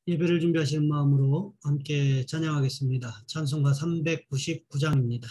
예배를 준비하시는 마음으로 함께 찬양하겠습니다. 찬송가 399장입니다.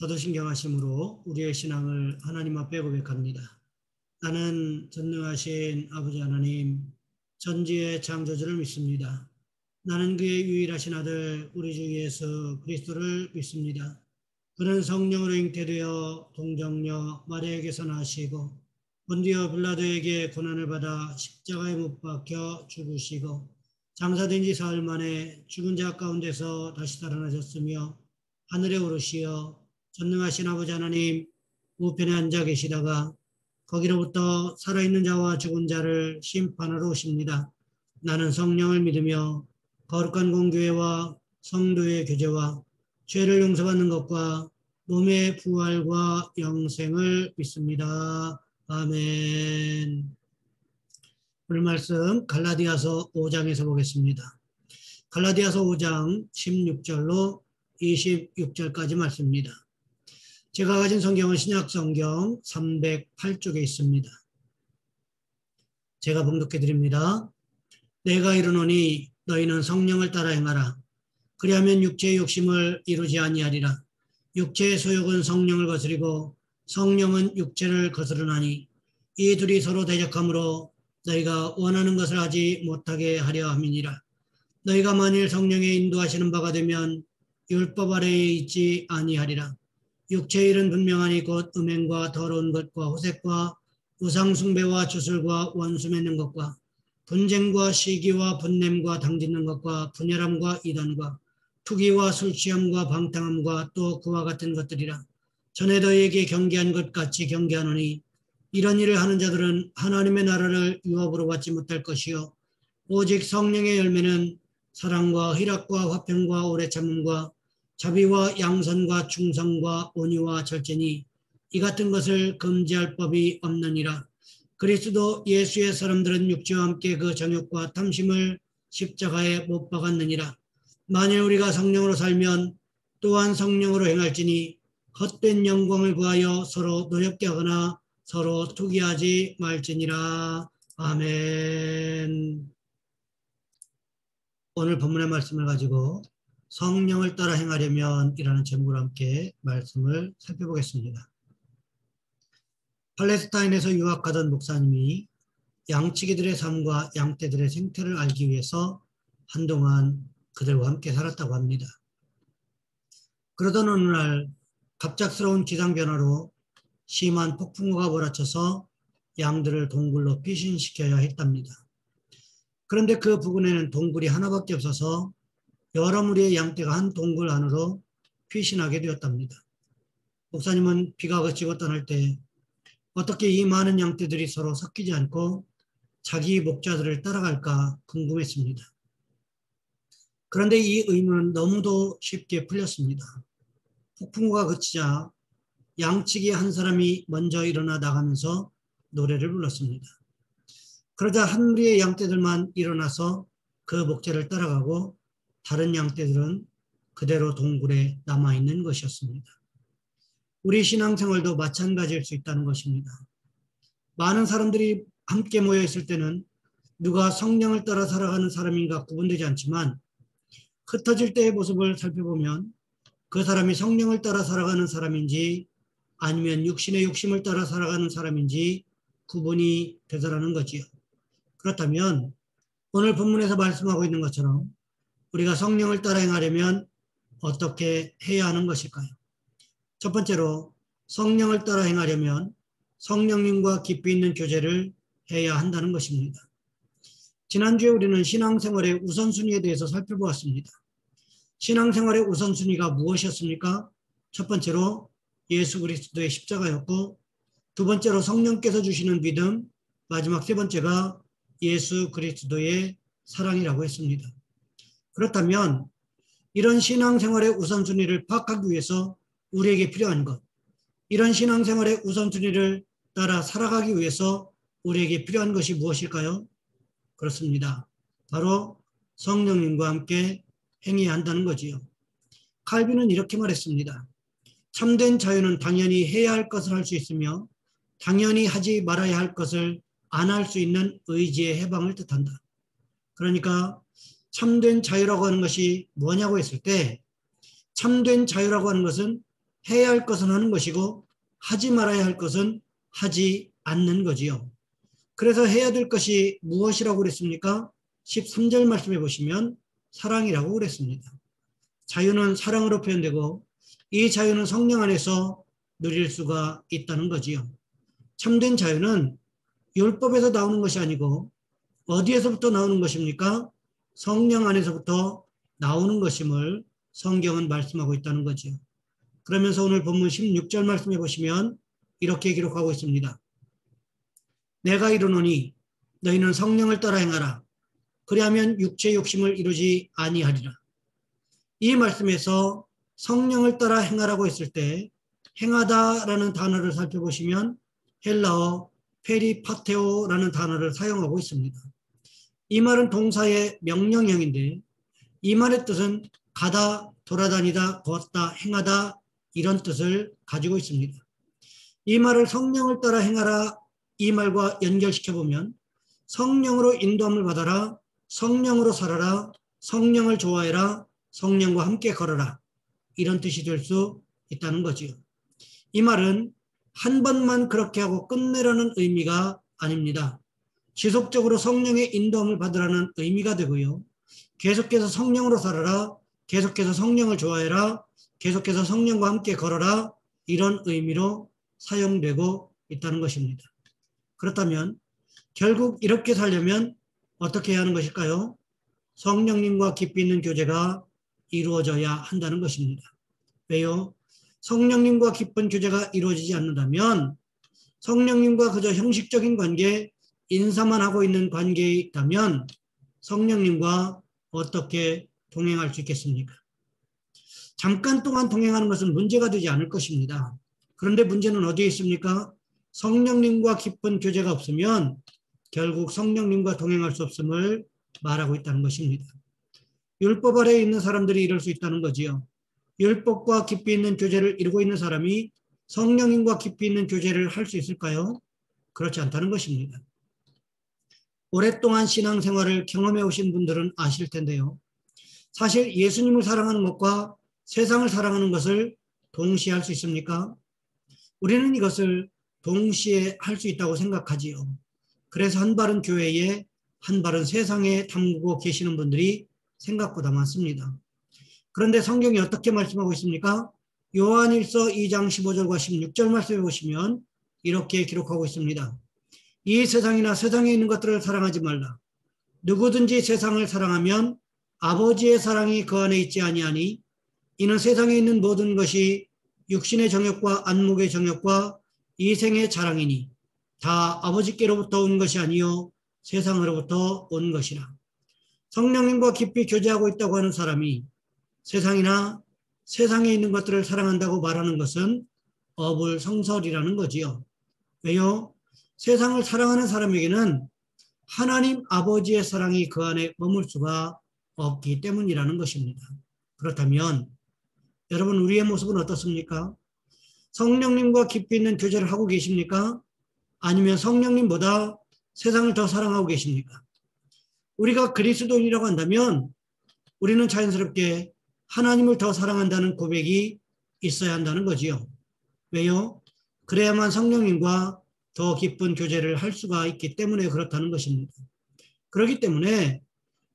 사도신경하심으로 우리의 신앙을 하나님 앞에 고백합니다. 나는 전능하신 아버지 하나님, 전지의 창조주를 믿습니다. 나는 그의 유일하신 아들 우리 주 예수 그리스도를 믿습니다. 그는 성령으로 잉태되어 동정녀 마리아에게서 나시고 본디오 빌라도에게 고난을 받아 십자가에 못 박혀 죽으시고 장사된 지 사흘 만에 죽은 자 가운데서 다시 살아나셨으며 하늘에 오르시어 전능하신 아버지 하나님 우편에 앉아 계시다가 거기로부터 살아있는 자와 죽은 자를 심판하러 오십니다. 나는 성령을 믿으며 거룩한 공교회와 성도의 교제와 죄를 용서받는 것과 몸의 부활과 영생을 믿습니다. 아멘. 오늘 말씀 갈라디아서 5장에서 보겠습니다. 갈라디아서 5장 16절로 26절까지 말씀입니다. 제가 가진 성경은 신약성경 308쪽에 있습니다. 제가 봉독해 드립니다. 내가 이르노니 너희는 성령을 따라 행하라. 그리하면 육체의 욕심을 이루지 아니하리라. 육체의 소욕은 성령을 거스리고 성령은 육체를 거스르나니 이 둘이 서로 대적하므로 너희가 원하는 것을 하지 못하게 하려 함이니라. 너희가 만일 성령의 인도하시는 바가 되면 율법 아래에 있지 아니하리라. 육체의 일은 분명하니 곧 음행과 더러운 것과 호색과 우상숭배와 주술과 원수 맺는 것과 분쟁과 시기와 분냄과 당짓는 것과 분열함과 이단과 투기와 술취함과 방탕함과 또 그와 같은 것들이라. 전에 너희에게 경계한 것 같이 경계하노니 이런 일을 하는 자들은 하나님의 나라를 유업으로 받지 못할 것이요 오직 성령의 열매는 사랑과 희락과 화평과 오래 참음과 자비와 양선과 충성과 온유와 절제니 이 같은 것을 금지할 법이 없느니라. 그리스도 예수의 사람들은 육체와 함께 그 정욕과 탐심을 십자가에 못 박았느니라. 만일 우리가 성령으로 살면 또한 성령으로 행할지니 헛된 영광을 구하여 서로 노엽게 하거나 서로 투기하지 말지니라. 아멘. 오늘 본문의 말씀을 가지고 성령을 따라 행하려면 이라는 제목으로 함께 말씀을 살펴보겠습니다. 팔레스타인에서 유학하던 목사님이 양치기들의 삶과 양떼들의 생태를 알기 위해서 한동안 그들과 함께 살았다고 합니다. 그러던 어느 날 갑작스러운 기상변화로 심한 폭풍우가 몰아쳐서 양들을 동굴로 피신시켜야 했답니다. 그런데 그 부근에는 동굴이 하나밖에 없어서 여러 무리의 양떼가 한 동굴 안으로 피신하게 되었답니다. 목사님은 비가 그치고 떠날 때 어떻게 이 많은 양떼들이 서로 섞이지 않고 자기 목자들을 따라갈까 궁금했습니다. 그런데 이 의문은 너무도 쉽게 풀렸습니다. 폭풍우가 그치자 양치기 한 사람이 먼저 일어나 나가면서 노래를 불렀습니다. 그러자 한 무리의 양떼들만 일어나서 그 목자를 따라가고 다른 양떼들은 그대로 동굴에 남아있는 것이었습니다. 우리 신앙생활도 마찬가지일 수 있다는 것입니다. 많은 사람들이 함께 모여 있을 때는 누가 성령을 따라 살아가는 사람인가 구분되지 않지만 흩어질 때의 모습을 살펴보면 그 사람이 성령을 따라 살아가는 사람인지 아니면 육신의 욕심을 따라 살아가는 사람인지 구분이 되더라는 거지요. 그렇다면 오늘 본문에서 말씀하고 있는 것처럼 우리가 성령을 따라 행하려면 어떻게 해야 하는 것일까요? 첫 번째로 성령을 따라 행하려면 성령님과 깊이 있는 교제를 해야 한다는 것입니다. 지난주에 우리는 신앙생활의 우선순위에 대해서 살펴보았습니다. 신앙생활의 우선순위가 무엇이었습니까? 첫 번째로 예수 그리스도의 십자가였고 두 번째로 성령께서 주시는 믿음, 마지막 세 번째가 예수 그리스도의 사랑이라고 했습니다. 그렇다면 이런 신앙생활의 우선순위를 파악하기 위해서 우리에게 필요한 것, 이런 신앙생활의 우선순위를 따라 살아가기 위해서 우리에게 필요한 것이 무엇일까요? 그렇습니다. 바로 성령님과 함께 행해야 한다는 거지요. 칼빈은 이렇게 말했습니다. 참된 자유는 당연히 해야 할 것을 할 수 있으며 당연히 하지 말아야 할 것을 안 할 수 있는 의지의 해방을 뜻한다. 그러니까 참된 자유라고 하는 것이 뭐냐고 했을 때 참된 자유라고 하는 것은 해야 할 것은 하는 것이고 하지 말아야 할 것은 하지 않는 거지요. 그래서 해야 될 것이 무엇이라고 그랬습니까? 13절 말씀해 보시면 사랑이라고 그랬습니다. 자유는 사랑으로 표현되고 이 자유는 성령 안에서 누릴 수가 있다는 거지요. 참된 자유는 율법에서 나오는 것이 아니고 어디에서부터 나오는 것입니까? 성령 안에서부터 나오는 것임을 성경은 말씀하고 있다는 거지요. 그러면서 오늘 본문 16절 말씀해 보시면 이렇게 기록하고 있습니다. 내가 이르노니 너희는 성령을 따라 행하라. 그리하면 육체의 욕심을 이루지 아니하리라. 이 말씀에서 성령을 따라 행하라고 했을 때 행하다라는 단어를 살펴보시면 헬라어 페리파테오라는 단어를 사용하고 있습니다. 이 말은 동사의 명령형인데 이 말의 뜻은 가다, 돌아다니다, 걷다, 행하다 이런 뜻을 가지고 있습니다. 이 말을 성령을 따라 행하라 이 말과 연결시켜보면 성령으로 인도함을 받아라, 성령으로 살아라, 성령을 좋아해라, 성령과 함께 걸어라 이런 뜻이 될 수 있다는 거지요. 이 말은 한 번만 그렇게 하고 끝내라는 의미가 아닙니다. 지속적으로 성령의 인도함을 받으라는 의미가 되고요. 계속해서 성령으로 살아라, 계속해서 성령을 좋아해라, 계속해서 성령과 함께 걸어라 이런 의미로 사용되고 있다는 것입니다. 그렇다면 결국 이렇게 살려면 어떻게 해야 하는 것일까요? 성령님과 깊이 있는 교제가 이루어져야 한다는 것입니다. 왜요? 성령님과 깊은 교제가 이루어지지 않는다면 성령님과 그저 형식적인 관계, 인사만 하고 있는 관계에 있다면 성령님과 어떻게 동행할 수 있겠습니까? 잠깐 동안 동행하는 것은 문제가 되지 않을 것입니다. 그런데 문제는 어디에 있습니까? 성령님과 깊은 교제가 없으면 결국 성령님과 동행할 수 없음을 말하고 있다는 것입니다. 율법 아래에 있는 사람들이 이럴 수 있다는 거지요. 율법과 깊이 있는 교제를 이루고 있는 사람이 성령님과 깊이 있는 교제를 할 수 있을까요? 그렇지 않다는 것입니다. 오랫동안 신앙생활을 경험해 오신 분들은 아실 텐데요. 사실 예수님을 사랑하는 것과 세상을 사랑하는 것을 동시에 할 수 있습니까? 우리는 이것을 동시에 할 수 있다고 생각하지요. 그래서 한 발은 교회에 한 발은 세상에 담그고 계시는 분들이 생각보다 많습니다. 그런데 성경이 어떻게 말씀하고 있습니까? 요한일서 2장 15절과 16절 말씀해 보시면 이렇게 기록하고 있습니다. 이 세상이나 세상에 있는 것들을 사랑하지 말라. 누구든지 세상을 사랑하면 아버지의 사랑이 그 안에 있지 아니하니 이는 세상에 있는 모든 것이 육신의 정욕과 안목의 정욕과 이생의 자랑이니 다 아버지께로부터 온 것이 아니요 세상으로부터 온 것이라. 성령님과 깊이 교제하고 있다고 하는 사람이 세상이나 세상에 있는 것들을 사랑한다고 말하는 것은 어불성설이라는 거지요. 왜요? 세상을 사랑하는 사람에게는 하나님 아버지의 사랑이 그 안에 머물 수가 없기 때문이라는 것입니다. 그렇다면 여러분 우리의 모습은 어떻습니까? 성령님과 깊이 있는 교제를 하고 계십니까? 아니면 성령님보다 세상을 더 사랑하고 계십니까? 우리가 그리스도인이라고 한다면 우리는 자연스럽게 하나님을 더 사랑한다는 고백이 있어야 한다는 거지요. 왜요? 그래야만 성령님과 더 깊은 교제를 할 수가 있기 때문에 그렇다는 것입니다. 그렇기 때문에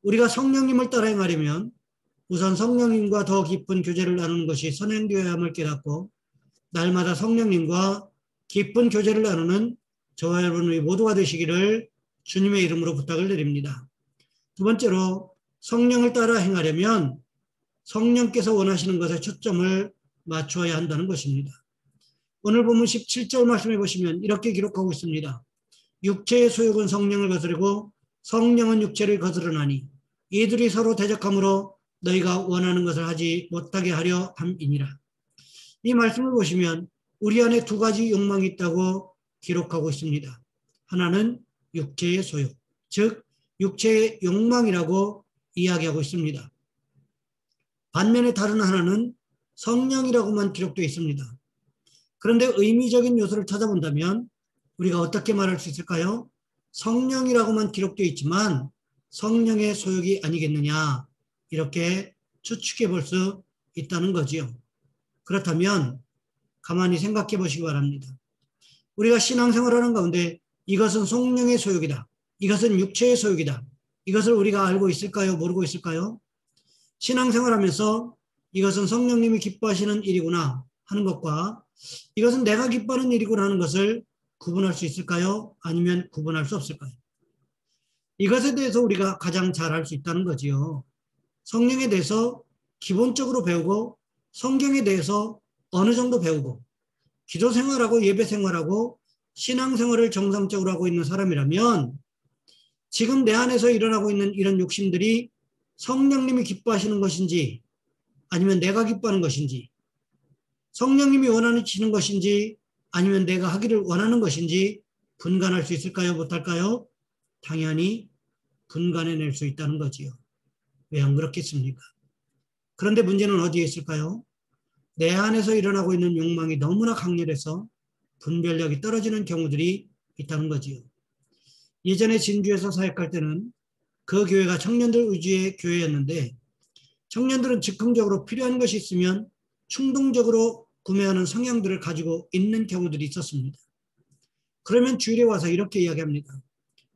우리가 성령님을 따라 행하려면 우선 성령님과 더 깊은 교제를 나누는 것이 선행되어야 함을 깨닫고 날마다 성령님과 깊은 교제를 나누는 저와 여러분의 모두가 되시기를 주님의 이름으로 부탁을 드립니다. 두 번째로 성령을 따라 행하려면 성령께서 원하시는 것에 초점을 맞추어야 한다는 것입니다. 오늘 본문 17절 말씀해 보시면 이렇게 기록하고 있습니다. 육체의 소욕은 성령을 거스르고 성령은 육체를 거스르나니 이들이 서로 대적함으로 너희가 원하는 것을 하지 못하게 하려 함이니라. 이 말씀을 보시면 우리 안에 두 가지 욕망이 있다고 기록하고 있습니다. 하나는 육체의 소욕, 즉 육체의 욕망이라고 이야기하고 있습니다. 반면에 다른 하나는 성령이라고만 기록되어 있습니다. 그런데 의미적인 요소를 찾아본다면 우리가 어떻게 말할 수 있을까요? 성령이라고만 기록되어 있지만 성령의 소욕이 아니겠느냐 이렇게 추측해 볼 수 있다는 거지요. 그렇다면 가만히 생각해 보시기 바랍니다. 우리가 신앙생활하는 가운데 이것은 성령의 소욕이다. 이것은 육체의 소욕이다. 이것을 우리가 알고 있을까요? 모르고 있을까요? 신앙생활하면서 이것은 성령님이 기뻐하시는 일이구나 하는 것과 이것은 내가 기뻐하는 일이구나 하는 것을 구분할 수 있을까요? 아니면 구분할 수 없을까요? 이것에 대해서 우리가 가장 잘 알 수 있다는 거지요. 성령에 대해서 기본적으로 배우고 성경에 대해서 어느 정도 배우고 기도 생활하고 예배 생활하고 신앙 생활을 정상적으로 하고 있는 사람이라면 지금 내 안에서 일어나고 있는 이런 욕심들이 성령님이 기뻐하시는 것인지 아니면 내가 기뻐하는 것인지 성령님이 원하시는 것인지 아니면 내가 하기를 원하는 것인지 분간할 수 있을까요? 못할까요? 당연히 분간해낼 수 있다는 거지요. 왜 안 그렇겠습니까? 그런데 문제는 어디에 있을까요? 내 안에서 일어나고 있는 욕망이 너무나 강렬해서 분별력이 떨어지는 경우들이 있다는 거지요. 예전에 진주에서 사역할 때는 그 교회가 청년들 위주의 교회였는데 청년들은 즉흥적으로 필요한 것이 있으면 충동적으로 구매하는 성향들을 가지고 있는 경우들이 있었습니다. 그러면 주일에 와서 이렇게 이야기합니다.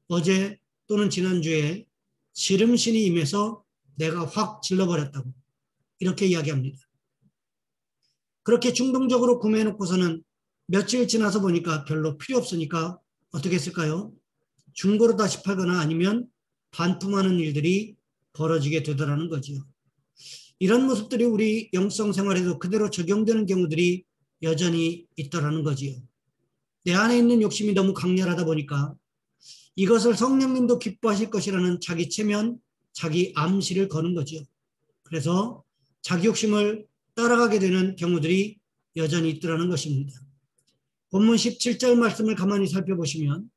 어제 또는 지난주에 지름신이 임해서 내가 확 질러버렸다고 이렇게 이야기합니다. 그렇게 충동적으로 구매해놓고서는 며칠 지나서 보니까 별로 필요 없으니까 어떻게 했을까요? 중고로 다시 팔거나 아니면 반품하는 일들이 벌어지게 되더라는 거지요. 이런 모습들이 우리 영성 생활에도 그대로 적용되는 경우들이 여전히 있더라는 거지요. 내 안에 있는 욕심이 너무 강렬하다 보니까 이것을 성령님도 기뻐하실 것이라는 자기 체면, 자기 암시를 거는 거죠. 그래서 자기 욕심을 따라가게 되는 경우들이 여전히 있더라는 것입니다. 본문 17절 말씀을 가만히 살펴보시면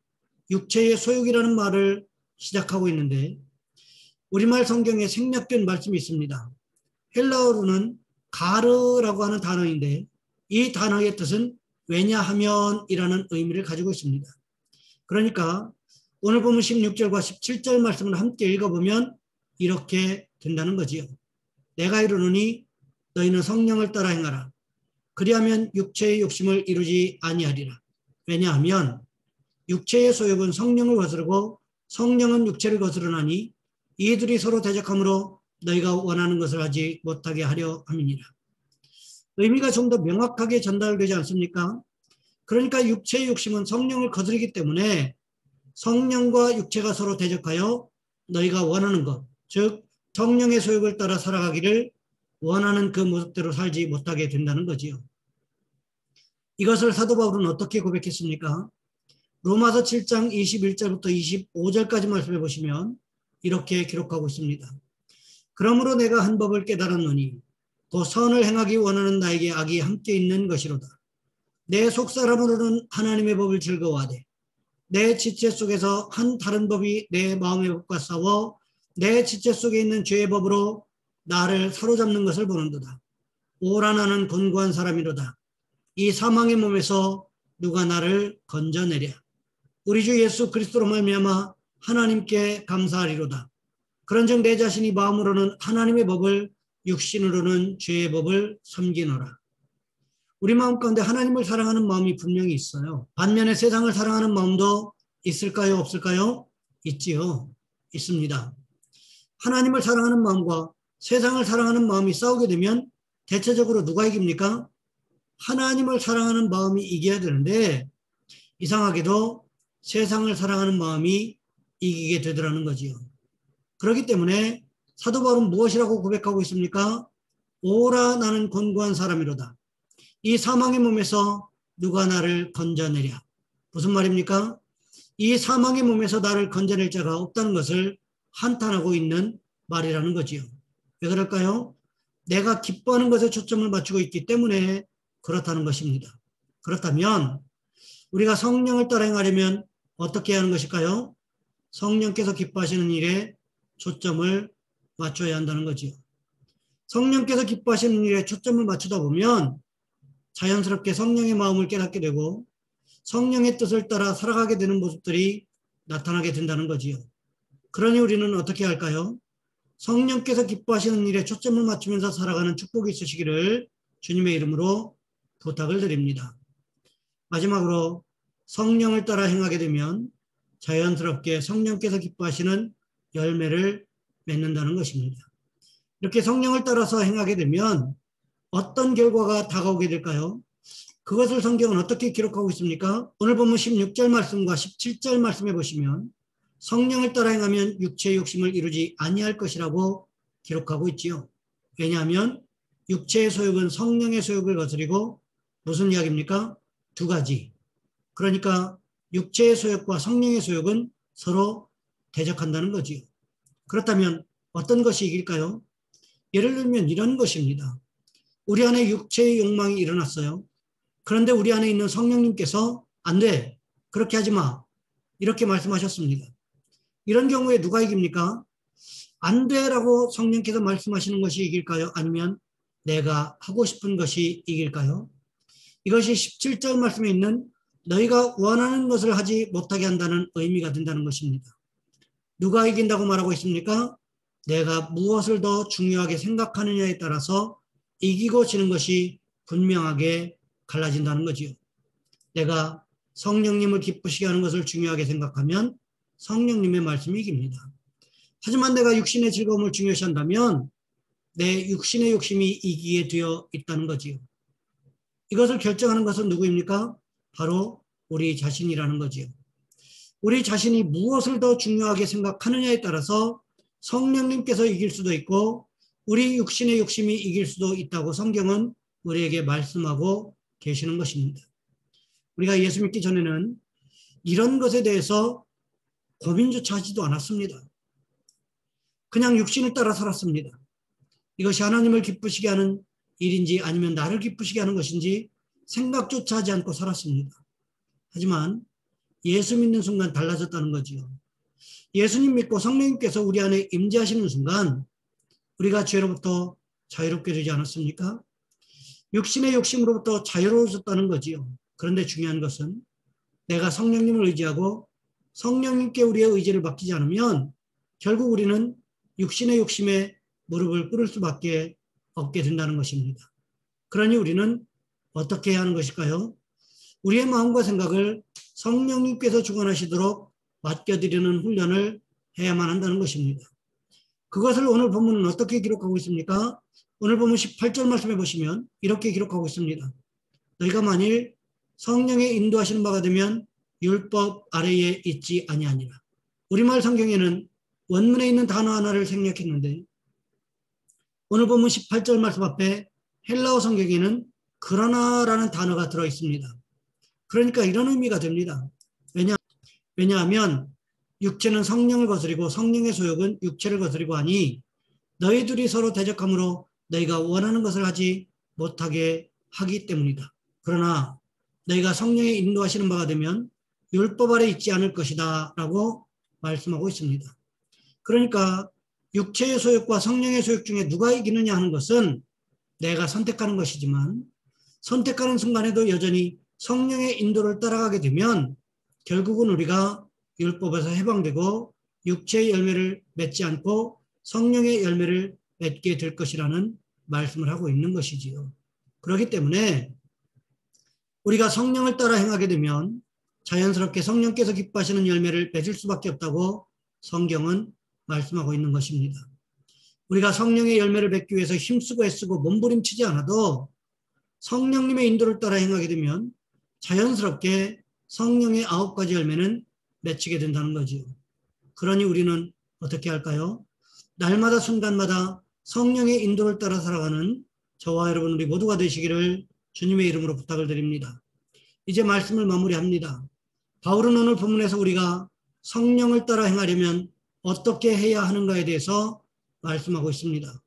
육체의 소욕이라는 말을 시작하고 있는데 우리말 성경에 생략된 말씀이 있습니다. 헬라어로는 가르라고 하는 단어인데 이 단어의 뜻은 왜냐하면이라는 의미를 가지고 있습니다. 그러니까 오늘 본문 16절과 17절 말씀을 함께 읽어보면 이렇게 된다는 거지요. 내가 이르노니 너희는 성령을 따라 행하라. 그리하면 육체의 욕심을 이루지 아니하리라. 왜냐하면 육체의 소욕은 성령을 거스르고 성령은 육체를 거스르나니 이들이 서로 대적하므로 너희가 원하는 것을 하지 못하게 하려 함이니라. 의미가 좀 더 명확하게 전달되지 않습니까? 그러니까 육체의 욕심은 성령을 거스르기 때문에 성령과 육체가 서로 대적하여 너희가 원하는 것, 즉 성령의 소욕을 따라 살아가기를 원하는 그 모습대로 살지 못하게 된다는 거지요. 이것을 사도 바울은 어떻게 고백했습니까? 로마서 7장 21절부터 25절까지 말씀해 보시면 이렇게 기록하고 있습니다. 그러므로 내가 한 법을 깨달았노니 곧 선을 행하기 원하는 나에게 악이 함께 있는 것이로다. 내 속사람으로는 하나님의 법을 즐거워하되 내 지체 속에서 한 다른 법이 내 마음의 법과 싸워 내 지체 속에 있는 죄의 법으로 나를 사로잡는 것을 보는도다. 오라 나는 곤고한 사람이로다. 이 사망의 몸에서 누가 나를 건져내랴. 우리 주 예수 그리스도로 말미암아 하나님께 감사하리로다. 그런즉 내 자신이 마음으로는 하나님의 법을 육신으로는 죄의 법을 섬기노라. 우리 마음 가운데 하나님을 사랑하는 마음이 분명히 있어요. 반면에 세상을 사랑하는 마음도 있을까요? 없을까요? 있지요. 있습니다. 하나님을 사랑하는 마음과 세상을 사랑하는 마음이 싸우게 되면 대체적으로 누가 이깁니까? 하나님을 사랑하는 마음이 이겨야 되는데 이상하게도 세상을 사랑하는 마음이 이기게 되더라는 거지요. 그렇기 때문에 사도 바울은 무엇이라고 고백하고 있습니까? 오라 나는 곤고한 사람이로다. 이 사망의 몸에서 누가 나를 건져내랴. 무슨 말입니까? 이 사망의 몸에서 나를 건져낼 자가 없다는 것을 한탄하고 있는 말이라는 거지요. 왜 그럴까요? 내가 기뻐하는 것에 초점을 맞추고 있기 때문에 그렇다는 것입니다. 그렇다면 우리가 성령을 따라 행하려면 어떻게 하는 것일까요? 성령께서 기뻐하시는 일에 초점을 맞춰야 한다는 거지요. 성령께서 기뻐하시는 일에 초점을 맞추다 보면 자연스럽게 성령의 마음을 깨닫게 되고 성령의 뜻을 따라 살아가게 되는 모습들이 나타나게 된다는 거지요. 그러니 우리는 어떻게 할까요? 성령께서 기뻐하시는 일에 초점을 맞추면서 살아가는 축복이 있으시기를 주님의 이름으로 부탁을 드립니다. 마지막으로 성령을 따라 행하게 되면 자연스럽게 성령께서 기뻐하시는 열매를 맺는다는 것입니다. 이렇게 성령을 따라서 행하게 되면 어떤 결과가 다가오게 될까요? 그것을 성경은 어떻게 기록하고 있습니까? 오늘 본문 16절 말씀과 17절 말씀해 보시면 성령을 따라 행하면 육체의 욕심을 이루지 아니할 것이라고 기록하고 있지요. 왜냐하면 육체의 소욕은 성령의 소욕을 거스리고 무슨 이야기입니까? 두 가지. 그러니까 육체의 소욕과 성령의 소욕은 서로 대적한다는 거지요. 그렇다면 어떤 것이 이길까요? 예를 들면 이런 것입니다. 우리 안에 육체의 욕망이 일어났어요. 그런데 우리 안에 있는 성령님께서 안 돼. 그렇게 하지 마. 이렇게 말씀하셨습니다. 이런 경우에 누가 이깁니까? 안 돼라고 성령께서 말씀하시는 것이 이길까요? 아니면 내가 하고 싶은 것이 이길까요? 이것이 17절 말씀에 있는 너희가 원하는 것을 하지 못하게 한다는 의미가 된다는 것입니다. 누가 이긴다고 말하고 있습니까? 내가 무엇을 더 중요하게 생각하느냐에 따라서 이기고 지는 것이 분명하게 갈라진다는 거지요. 내가 성령님을 기쁘시게 하는 것을 중요하게 생각하면 성령님의 말씀이 이깁니다. 하지만 내가 육신의 즐거움을 중요시한다면 내 육신의 욕심이 이기게 되어 있다는 거지요. 이것을 결정하는 것은 누구입니까? 바로 우리 자신이라는 거지요. 우리 자신이 무엇을 더 중요하게 생각하느냐에 따라서 성령님께서 이길 수도 있고 우리 육신의 욕심이 이길 수도 있다고 성경은 우리에게 말씀하고 계시는 것입니다. 우리가 예수 믿기 전에는 이런 것에 대해서 고민조차 하지도 않았습니다. 그냥 육신을 따라 살았습니다. 이것이 하나님을 기쁘시게 하는 일인지 아니면 나를 기쁘시게 하는 것인지 생각조차 하지 않고 살았습니다. 하지만 예수 믿는 순간 달라졌다는 거지요. 예수님 믿고 성령님께서 우리 안에 임재하시는 순간 우리가 죄로부터 자유롭게 되지 않았습니까? 육신의 욕심으로부터 자유로워졌다는 거지요. 그런데 중요한 것은 내가 성령님을 의지하고 성령님께 우리의 의지를 맡기지 않으면 결국 우리는 육신의 욕심에 무릎을 꿇을 수밖에 없게 된다는 것입니다. 그러니 우리는 어떻게 해야 하는 것일까요? 우리의 마음과 생각을 성령님께서 주관하시도록 맡겨드리는 훈련을 해야만 한다는 것입니다. 그것을 오늘 본문은 어떻게 기록하고 있습니까? 오늘 본문 18절 말씀해 보시면 이렇게 기록하고 있습니다. 너희가 만일 성령의 인도하시는 바가 되면 율법 아래에 있지 아니하니라. 우리말 성경에는 원문에 있는 단어 하나를 생략했는데 오늘 본문 18절 말씀 앞에 헬라어 성경에는 그러나라는 단어가 들어있습니다. 그러니까 이런 의미가 됩니다. 왜냐하면 육체는 성령을 거스리고 성령의 소욕은 육체를 거스리고 하니 너희 둘이 서로 대적함으로 너희가 원하는 것을 하지 못하게 하기 때문이다. 그러나 너희가 성령의 인도하시는 바가 되면 율법 아래 있지 않을 것이다 라고 말씀하고 있습니다. 그러니까 육체의 소욕과 성령의 소욕 중에 누가 이기느냐 하는 것은 내가 선택하는 것이지만 선택하는 순간에도 여전히 성령의 인도를 따라가게 되면 결국은 우리가 율법에서 해방되고 육체의 열매를 맺지 않고 성령의 열매를 맺게 될 것이라는 말씀을 하고 있는 것이지요. 그렇기 때문에 우리가 성령을 따라 행하게 되면 자연스럽게 성령께서 기뻐하시는 열매를 맺을 수밖에 없다고 성경은 말씀하고 있는 것입니다. 우리가 성령의 열매를 맺기 위해서 힘쓰고 애쓰고 몸부림치지 않아도 성령님의 인도를 따라 행하게 되면 자연스럽게 성령의 9가지 열매는 맺히게 된다는 거지요. 그러니 우리는 어떻게 할까요? 날마다 순간마다 성령의 인도를 따라 살아가는 저와 여러분 우리 모두가 되시기를 주님의 이름으로 부탁을 드립니다. 이제 말씀을 마무리합니다. 바울은 오늘 본문에서 우리가 성령을 따라 행하려면 어떻게 해야 하는가에 대해서 말씀하고 있습니다.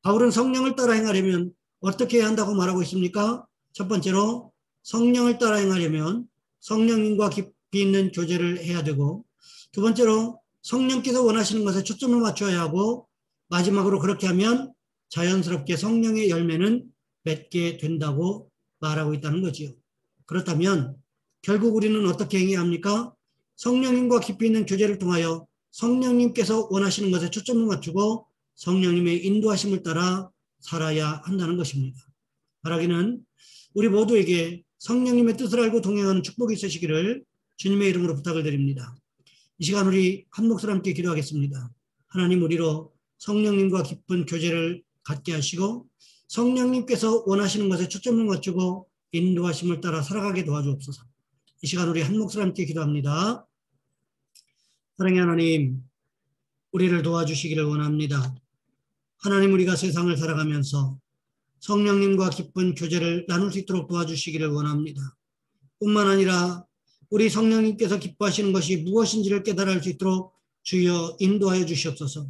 바울은 성령을 따라 행하려면 어떻게 해야 한다고 말하고 있습니까? 첫 번째로 성령을 따라 행하려면 성령님과 깊이 있는 교제를 해야 되고, 두 번째로 성령께서 원하시는 것에 초점을 맞춰야 하고, 마지막으로 그렇게 하면 자연스럽게 성령의 열매는 맺게 된다고 말하고 있다는 거지요. 그렇다면 결국 우리는 어떻게 행해야 합니까? 성령님과 깊이 있는 교제를 통하여 성령님께서 원하시는 것에 초점을 맞추고 성령님의 인도하심을 따라 살아야 한다는 것입니다. 바라기는 우리 모두에게 성령님의 뜻을 알고 동행하는 축복이 있으시기를 주님의 이름으로 부탁을 드립니다. 이 시간 우리 한 목소리 함께 기도하겠습니다. 하나님, 우리로 성령님과 깊은 교제를 갖게 하시고 성령님께서 원하시는 것에 초점을 맞추고 인도하심을 따라 살아가게 도와주옵소서. 이 시간 우리 한 목소리 함께 기도합니다. 사랑의 하나님, 우리를 도와주시기를 원합니다. 하나님, 우리가 세상을 살아가면서 성령님과 깊은 교제를 나눌 수 있도록 도와주시기를 원합니다. 뿐만 아니라 우리 성령님께서 기뻐하시는 것이 무엇인지를 깨달아 알 수 있도록 주여 인도하여 주시옵소서.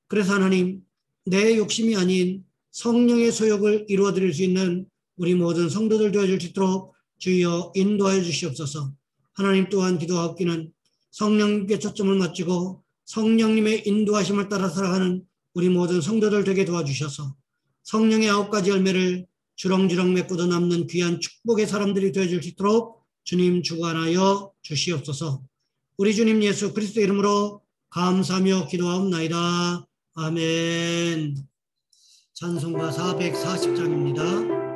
그래서 하나님, 내 욕심이 아닌 성령의 소욕을 이루어 드릴 수 있는 우리 모든 성도들 되어줄 수 있도록 주여 인도하여 주시옵소서. 하나님, 또한 기도하옵기는 성령님께 초점을 맞추고 성령님의 인도하심을 따라 살아가는 우리 모든 성도들 되게 도와주셔서 성령의 9가지 열매를 주렁주렁 맺고도 남는 귀한 축복의 사람들이 되어줄 수 있도록 주님 주관하여 주시옵소서. 우리 주님 예수 그리스도 이름으로 감사하며 기도하옵나이다. 아멘. 찬송가 440장입니다.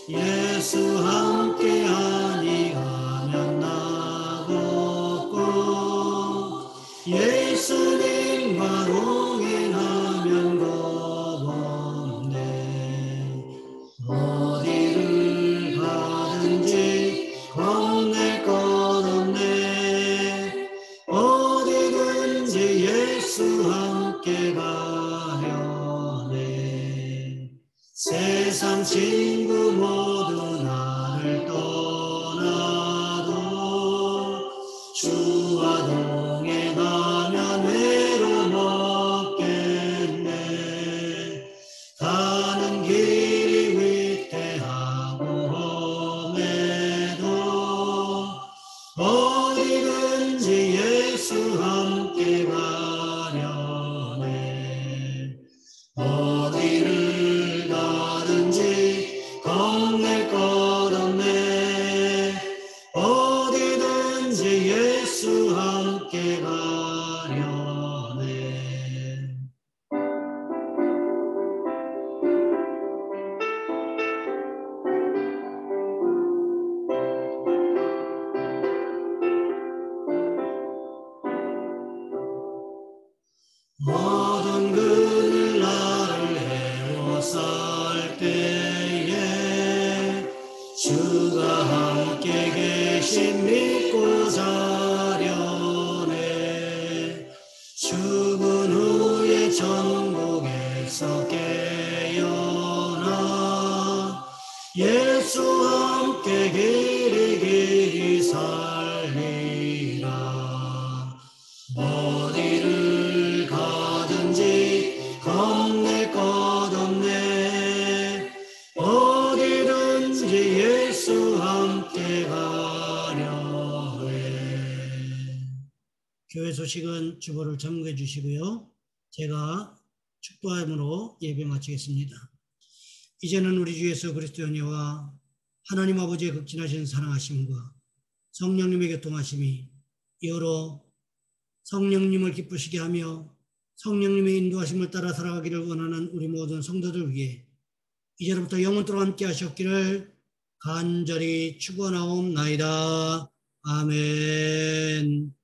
예수 함께 예수님과 동행하면 겁없네. 어디를 가든지 겁낼 것 없네. 어디든지 예수 함께 가려네. 세상 친구 모두 나를 떠나도 주와 동행하면 외로움 없겠네. 가는 길이 위태하고 험해도 어디든지 예수 함께 가려네. 어디를 가든지 겁낼 것 없네. 어디든지 예수 함께 가려네. 모든 그늘 나를 헤워쌀 때에 주가 함께 계신 믿고 자려네. 죽은 후에 천국에서 깨어나 예수 함께 길이 길이 살리라. 어디를 가든지 겁낼 것 없네. 어디든지 예수 함께 가려네. 교회 소식은 주보를 참고해 주시고요. 제가 축도함으로 예배 마치겠습니다. 이제는 우리 주 예수 그리스도의 은혜와 하나님 아버지의 극진하신 사랑하심과 성령님의 교통하심이 이후로 성령님을 기쁘시게 하며 성령님의 인도하심을 따라 살아가기를 원하는 우리 모든 성도들 위해 이제로부터 영원토록 함께 하셨기를 간절히 축원하옵나이다. 아멘.